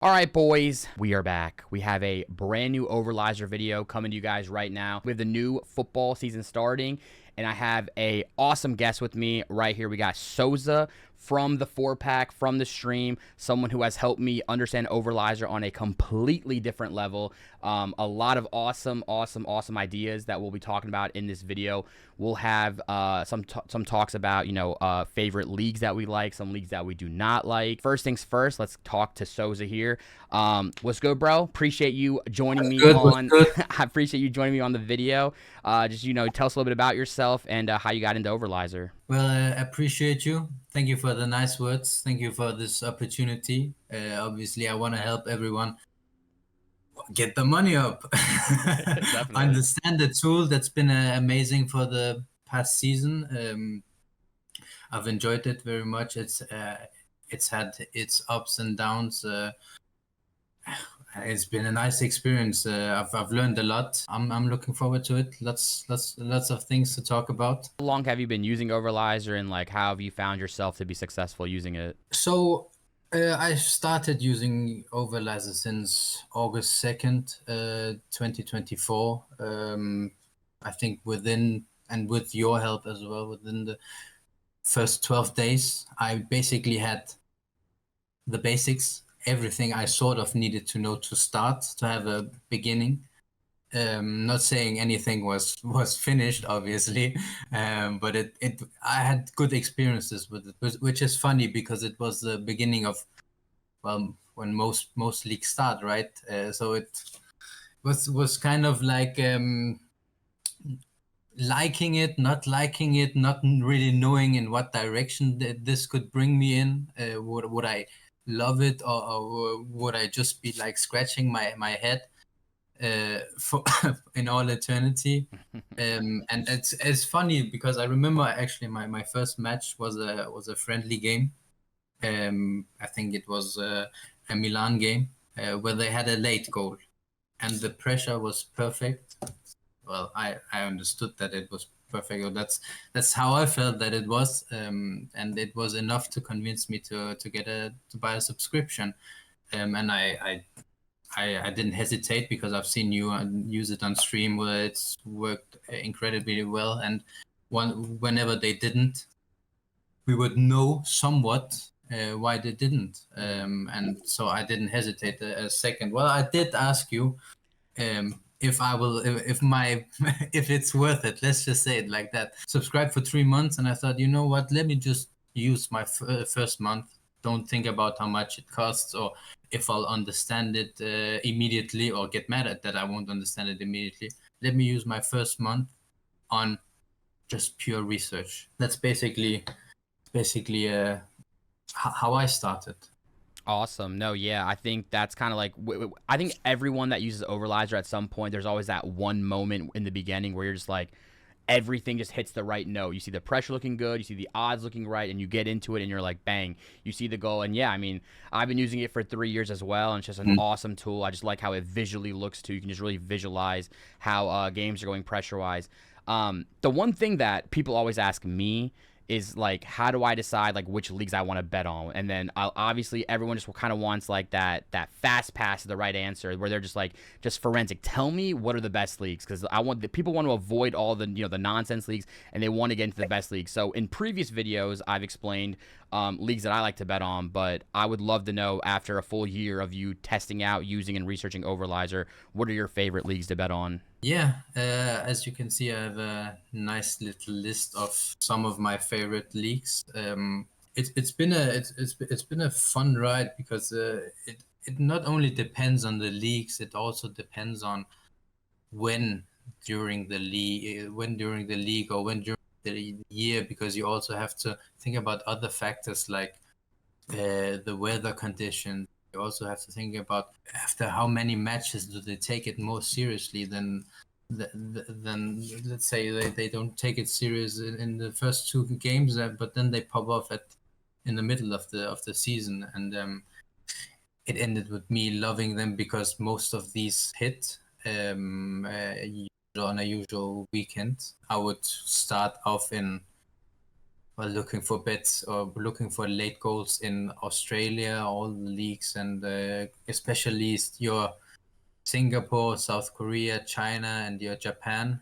All right, boys, we are back. We have a brand new Overlyzer video coming to you guys right now. We have the new football season starting, and I have a awesome guest with me right here. We got Soaza from the 4-pack, from the stream, someone who has helped me understand Overlyzer on a completely different level. A lot of awesome ideas that we'll be talking about in this video. We'll have some talks about, favorite leagues that we like, some leagues that we do not like. First things first, let's talk to Soaza here. What's good, bro? Appreciate you joining me What's on. good? I appreciate you joining me on the video. Just tell us a little bit about yourself and how you got into Overlyzer. Well, I appreciate you. Thank you for the nice words. Thank you for this opportunity. Obviously, I want to help everyone get the money up. Definitely. Understand the tool that's been amazing for the past season. I've enjoyed it very much. It's had its ups and downs. It's been a nice experience. I've learned a lot. I'm looking forward to it. Lots of things to talk about. How long have you been using Overlyzer, and like how have you found yourself to be successful using it? So I started using Overlyzer since August 2nd, 2024. I think within, and with your help as well, within the first 12 days, I basically had the basics, everything I sort of needed to know to start, to have a beginning. Not saying anything was finished, obviously, but I had good experiences with it, which is funny because it was the beginning of, well, when most leagues start, right? So it was kind of like liking it, not liking it, not really knowing in what direction this could bring me in. Would I love it, or would I just be like scratching my head for in all eternity? And it's funny because I remember actually my first match was a friendly game. I think it was a Milan game where they had a late goal, and the pressure was perfect. Well, I understood that it was perfect. Or that's how I felt that it was, and it was enough to convince me to buy a subscription. And I didn't hesitate because I've seen you use it on stream where it's worked incredibly well. And whenever they didn't, we would know somewhat why they didn't. And so I didn't hesitate a second. Well, I did ask you if I will, if my, if it's worth it. Let's just say it like that. Subscribe for 3 months, and I thought, you know what? Let me just use my first month. Don't think about how much it costs or if I'll understand it immediately or get mad at that I won't understand it immediately. Let me use my first month on just pure research. That's basically how I started. Awesome. No, yeah, I think that's kind of like I think everyone that uses Overlyzer at some point, there's always that one moment in the beginning where you're just like everything just hits the right note. You see the pressure looking good, you see the odds looking right, and you get into it and you're like, bang, you see the goal. And yeah, I mean, I've been using it for 3 years as well, and it's just an Mhm. awesome tool. I just like how it visually looks too. You can just really visualize how games are going pressure wise. The one thing that people always ask me is like, how do I decide like which leagues I want to bet on? And then obviously everyone just kind of wants like that fast pass to the right answer where they're just like, just forensic. Tell me what are the best leagues, because I want the people want to avoid all the the nonsense leagues, and they want to get into the best leagues. So in previous videos, I've explained leagues that I like to bet on, but I would love to know, after a full year of you testing out, using and researching Overlyzer, what are your favorite leagues to bet on? Yeah, as you can see, I have a nice little list of some of my favorite leagues. It's been a fun ride because it not only depends on the leagues, it also depends on when when during the league or when during the year, because you also have to think about other factors like the weather conditions. You also have to think about after how many matches do they take it more seriously than let's say they don't take it serious in the first two games, but then they pop off at in the middle of the season, and it ended with me loving them because most of these hit on a usual weekend. I would start off in well, looking for bets or looking for late goals in Australia, all the leagues, and especially your Singapore, South Korea, China, and your Japan.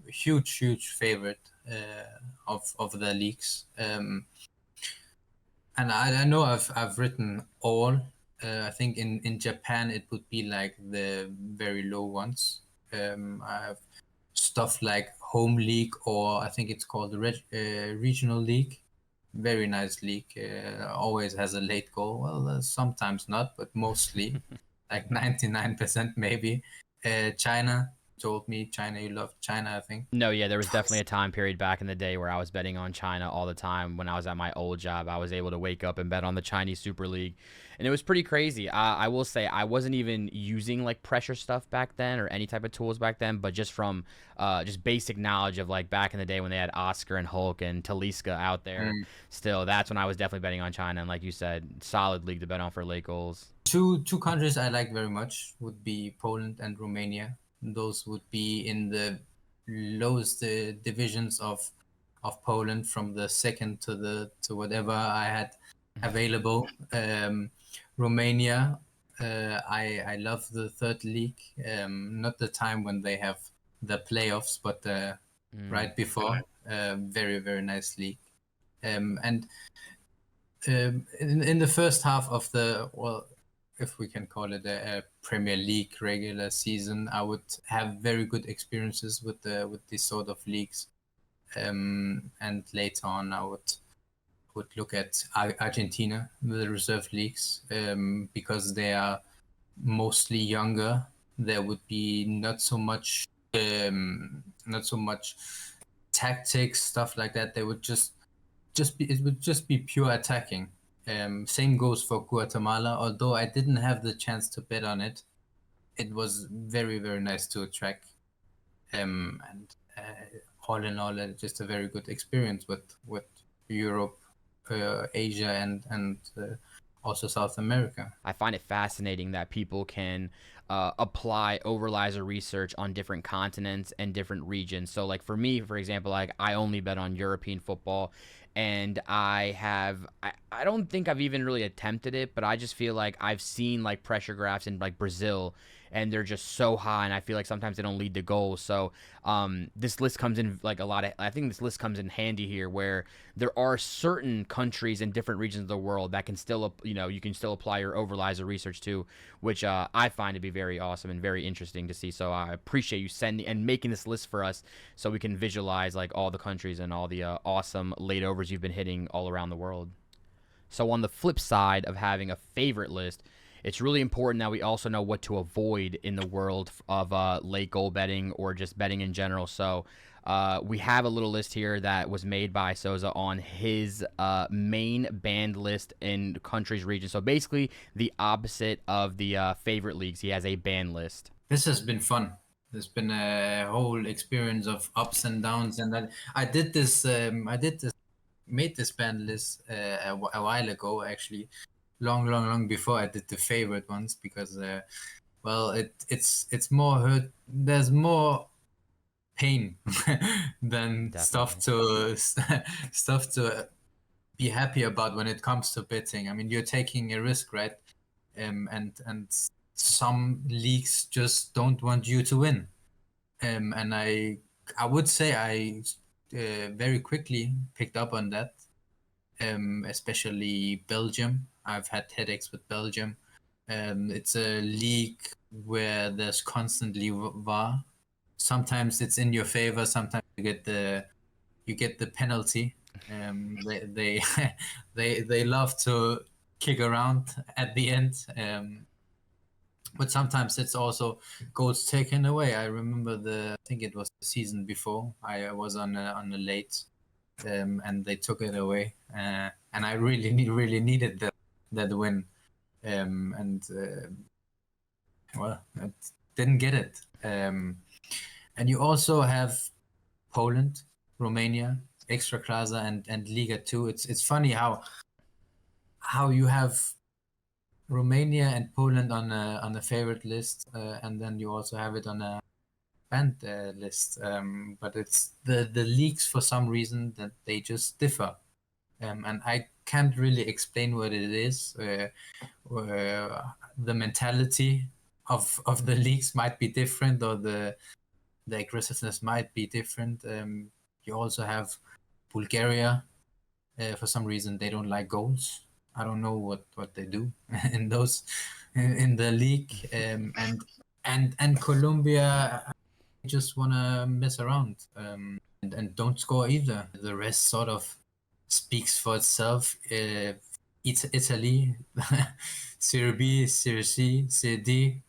Huge favorite of the leagues. And I know I've written all. I think in Japan it would be like the very low ones. I have stuff like home league, or I think it's called the regional league. Very nice league. Always has a late goal. Well, sometimes not, but mostly like 99% maybe. China told me China. You love China, I think. No, yeah, there was definitely a time period back in the day where I was betting on China all the time. When I was at my old job, I was able to wake up and bet on the Chinese Super League, and it was pretty crazy. I will say I wasn't even using like pressure stuff back then or any type of tools back then, but just from just basic knowledge of like back in the day when they had Oscar and Hulk and Talisca out there. Mm. Still, that's when I was definitely betting on China, and like you said, solid league to bet on for late goals. Two countries I like very much would be Poland and Romania. Those would be in the lowest divisions of Poland, from the second to whatever I had available. Romania, I love the third league. Not the time when they have the playoffs, but Mm. right before. Very nice league. And in the first half of the, well, if we can call it a Premier League regular season, I would have very good experiences with these sort of leagues. And later on, I would look at Argentina, the reserve leagues, because they are mostly younger. There would be not so much tactics, stuff like that. They would just be, it would just be pure attacking. Same goes for Guatemala. Although I didn't have the chance to bet on it, it was very nice to track. And all in all, just a very good experience with Europe, Asia, and also South America. I find it fascinating that people can apply Overlyzer research on different continents and different regions. So, like for me, for example, like I only bet on European football, and I don't think I've even really attempted it, but I just feel like I've seen like pressure graphs in like Brazil, and they're just so high, and I feel like sometimes they don't lead to goals. So this list comes in like a lot of. I think this list comes in handy here, where there are certain countries in different regions of the world that can still, you can still apply your Overlyzer research to, which I find to be very awesome and very interesting to see. So I appreciate you sending and making this list for us, so we can visualize like all the countries and all the awesome late overs you've been hitting all around the world. So on the flip side of having a favorite list, it's really important that we also know what to avoid in the world of late goal betting or just betting in general. So we have a little list here that was made by Soaza on his main banned list in countries, regions. So basically the opposite of the favorite leagues. He has a ban list. This has been fun. There's been a whole experience of ups and downs, and I did this. Made this band list a while ago, actually, long before I did the favorite ones, because well, it's more hurt. There's more pain than stuff Definitely. to stuff to be happy about when it comes to betting. I mean, you're taking a risk, right? And some leagues just don't want you to win. And I would say I very quickly picked up on that. Especially Belgium. I've had headaches with Belgium. It's a league where there's constantly VAR. Sometimes it's in your favor. Sometimes you get the penalty. They they love to kick around at the end. But sometimes it's also goals taken away. I remember I think it was the season before. I was on a late, and they took it away, and I really needed that win, and well, I didn't get it. And you also have Poland, Romania, Extra Klasa, and Liga 2. It's funny how you have Romania and Poland on a favorite list, and then you also have it on banned list. But it's the leagues for some reason that they just differ. And I can't really explain what it is. The mentality of the leagues might be different, or the aggressiveness might be different. You also have Bulgaria. For some reason, they don't like goals. I don't know what they do in those in the league. And Colombia just wanna mess around, and don't score either. The rest sort of speaks for itself. It's Italy, Serie B, Serie C, Serie D,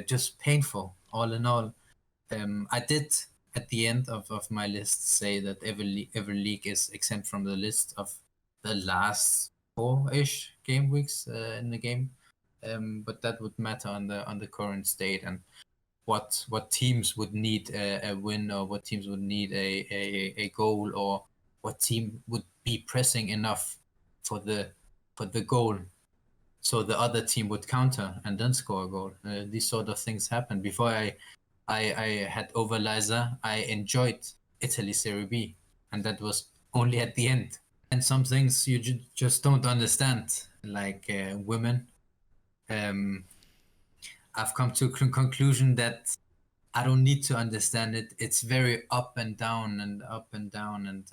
just painful all in all. I did at the end of my list say that every league is exempt from the list of the last 4-ish game weeks in the game, but that would matter on the current state and what teams would need a win, or what teams would need a goal, or what team would be pressing enough for the goal so the other team would counter and then score a goal. These sort of things happen. Before I had Overlyzer, I enjoyed Italy Serie B, and that was only at the end. And some things you just don't understand, like women. I've come to a conclusion that I don't need to understand it. It's very up and down and up and down. And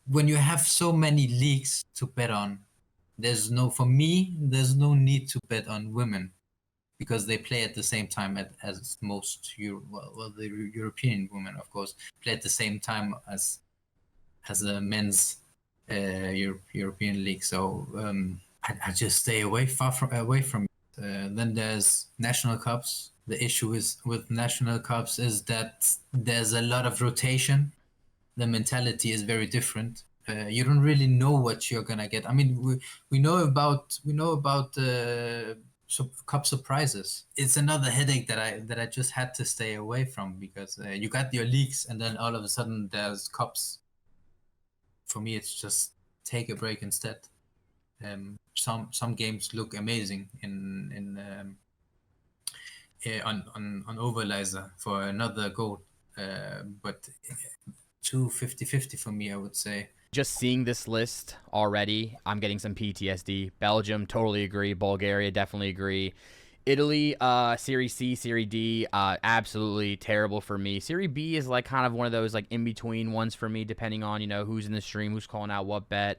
when you have so many leagues to bet on, there's no need to bet on women, because they play at the same time as most the European women, of course, play at the same time as the men's European league. So I just stay away from it. Then there's national cups. The issue is with national cups is that there's a lot of rotation. The mentality is very different. You don't really know what you're gonna get. I mean, we know about cup surprises. It's another headache that I just had to stay away from, because you got your leagues and then all of a sudden there's cups. For me, it's just take a break instead. Some games look amazing on Overlyzer for another goal, but 50-50 for me, I would say. Just seeing this list already, I'm getting some PTSD. Belgium, totally agree. Bulgaria, definitely agree. Italy, Serie C, Serie D, absolutely terrible for me. Serie B is like kind of one of those like in between ones for me, depending on who's in the stream, who's calling out what bet.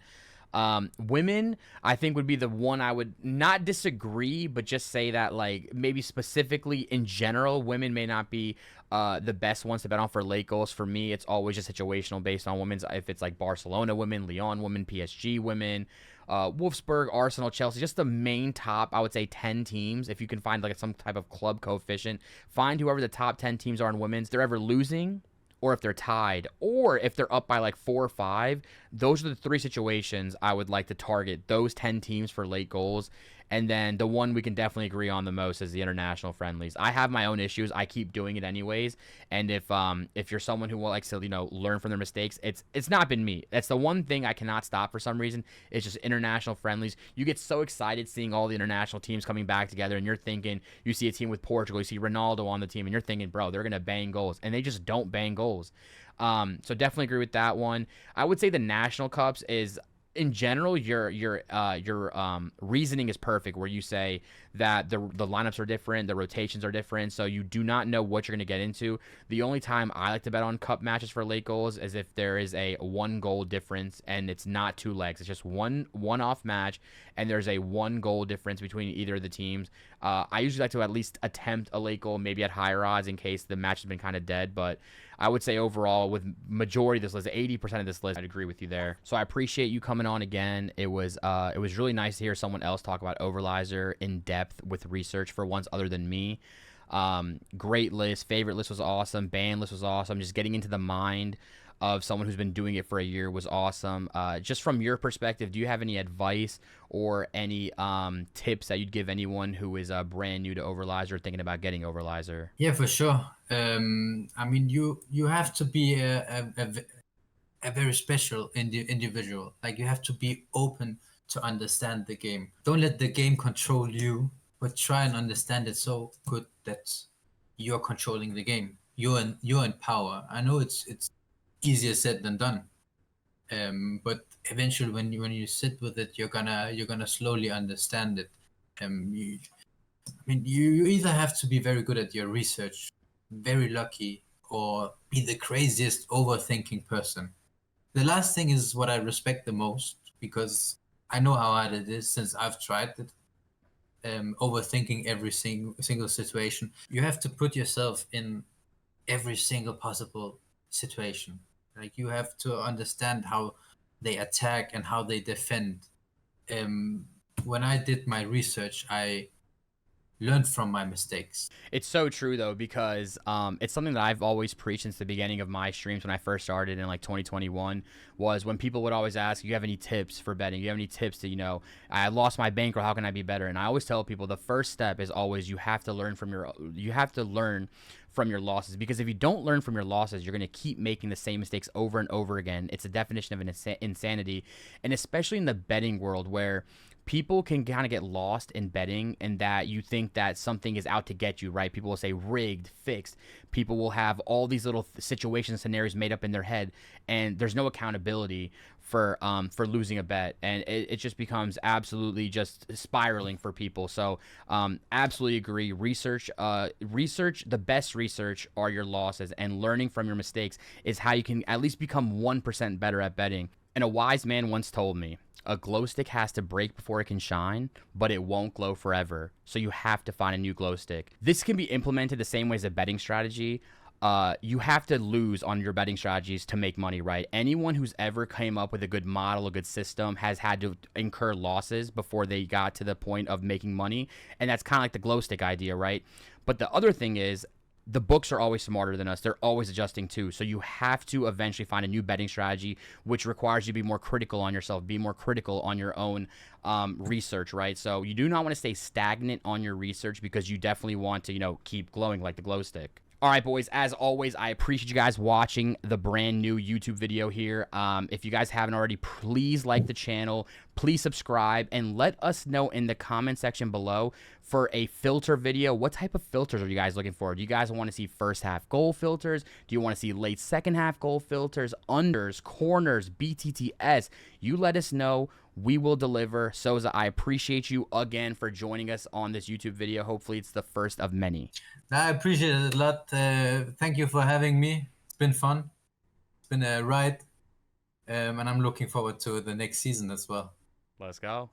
Women, I think, would be the one I would not disagree, but just say that like maybe specifically in general, women may not be the best ones to bet on for late goals. For me, it's always just situational based on women's. If it's like Barcelona women, Lyon women, PSG women, Wolfsburg, Arsenal, Chelsea, just the main top, I would say 10 teams. If you can find like some type of club coefficient, find whoever the top 10 teams are in women's. They're ever losing, or if they're tied, or if they're up by like 4 or 5. Those are the 3 situations I would like to target, those 10 teams for late goals. And then the one we can definitely agree on the most is the international friendlies. I have my own issues. I keep doing it anyways. And if you're someone who likes to learn from their mistakes, it's not been me. That's the one thing I cannot stop for some reason. It's just international friendlies. You get so excited seeing all the international teams coming back together, and you're thinking, you see a team with Portugal, you see Ronaldo on the team, and you're thinking, bro, they're gonna bang goals, and they just don't bang goals. So definitely agree with that one. I would say the national cups is, in general, your reasoning is perfect, where you say that the lineups are different, the rotations are different, so you do not know what you're going to get into. The only time I like to bet on cup matches for late goals is if there is a 1 goal difference and it's not 2 legs, it's just one off match, and there's a 1 goal difference between either of the teams. I usually like to at least attempt a late goal, maybe at higher odds in case the match has been kind of dead, but I would say overall, with majority of this list, 80% of this list, I'd agree with you there. So I appreciate you coming on again. It was really nice to hear someone else talk about Overlyzer in depth with research for once other than me. Great list. Favorite list was awesome. Band list was awesome. Just getting into the mind of someone who's been doing it for a year was awesome. Just from your perspective, do you have any advice or any tips that you'd give anyone who is brand new to Overlyzer or thinking about getting Overlyzer? Yeah, for sure. I mean, you have to be a very special individual. Like, you have to be open to understand the game. Don't let the game control you, but try and understand it so good that you're controlling the game. You're in power. I know it's easier said than done. But eventually, when you sit with it, you're gonna slowly understand it. I mean, you either have to be very good at your research, very lucky, or be the craziest overthinking person. The last thing is what I respect the most because I know how hard it is since I've tried it. Overthinking every single situation. You have to put yourself in every single possible situation. Like you have to understand how they attack and how they defend. Um, when I did my research, I learned from my mistakes. It's so true though, because it's something that I've always preached since the beginning of my streams when I first started in like 2021. Was when people would always ask, "You have any tips for betting? You have any tips to, I lost my bankroll. How can I be better?" And I always tell people the first step is always you have to learn from your losses, because if you don't learn from your losses, you're going to keep making the same mistakes over and over again. It's a definition of insanity, and especially in the betting world where people can kind of get lost in betting and that you think that something is out to get you, right? People will say rigged, fixed. People will have all these little situations, scenarios made up in their head, and there's no accountability for losing a bet, and it just becomes absolutely just spiraling for people. So absolutely agree. Research, the best research are your losses, and learning from your mistakes is how you can at least become 1% better at betting. And a wise man once told me, a glow stick has to break before it can shine, but it won't glow forever. So you have to find a new glow stick. This can be implemented the same way as a betting strategy. You have to lose on your betting strategies to make money, right? Anyone who's ever came up with a good model, a good system, has had to incur losses before they got to the point of making money. And that's kind of like the glow stick idea, right? But the other thing is, the books are always smarter than us. They're always adjusting too. So you have to eventually find a new betting strategy, which requires you to be more critical on yourself, be more critical on your own research, right? So you do not want to stay stagnant on your research, because you definitely want to, keep glowing like the glow stick. All right, boys, as always, I appreciate you guys watching the brand new YouTube video here. If you guys haven't already, please like the channel, please subscribe, and let us know in the comment section below for a filter video. What type of filters are you guys looking for? Do you guys want to see first half goal filters? Do you want to see late second half goal filters, unders, corners, BTTS? You let us know. We will deliver. Soaza, I appreciate you again for joining us on this YouTube video. Hopefully it's the first of many. I appreciate it a lot. Thank you for having me. It's been fun. It's been a ride. And I'm looking forward to the next season as well. Let's go.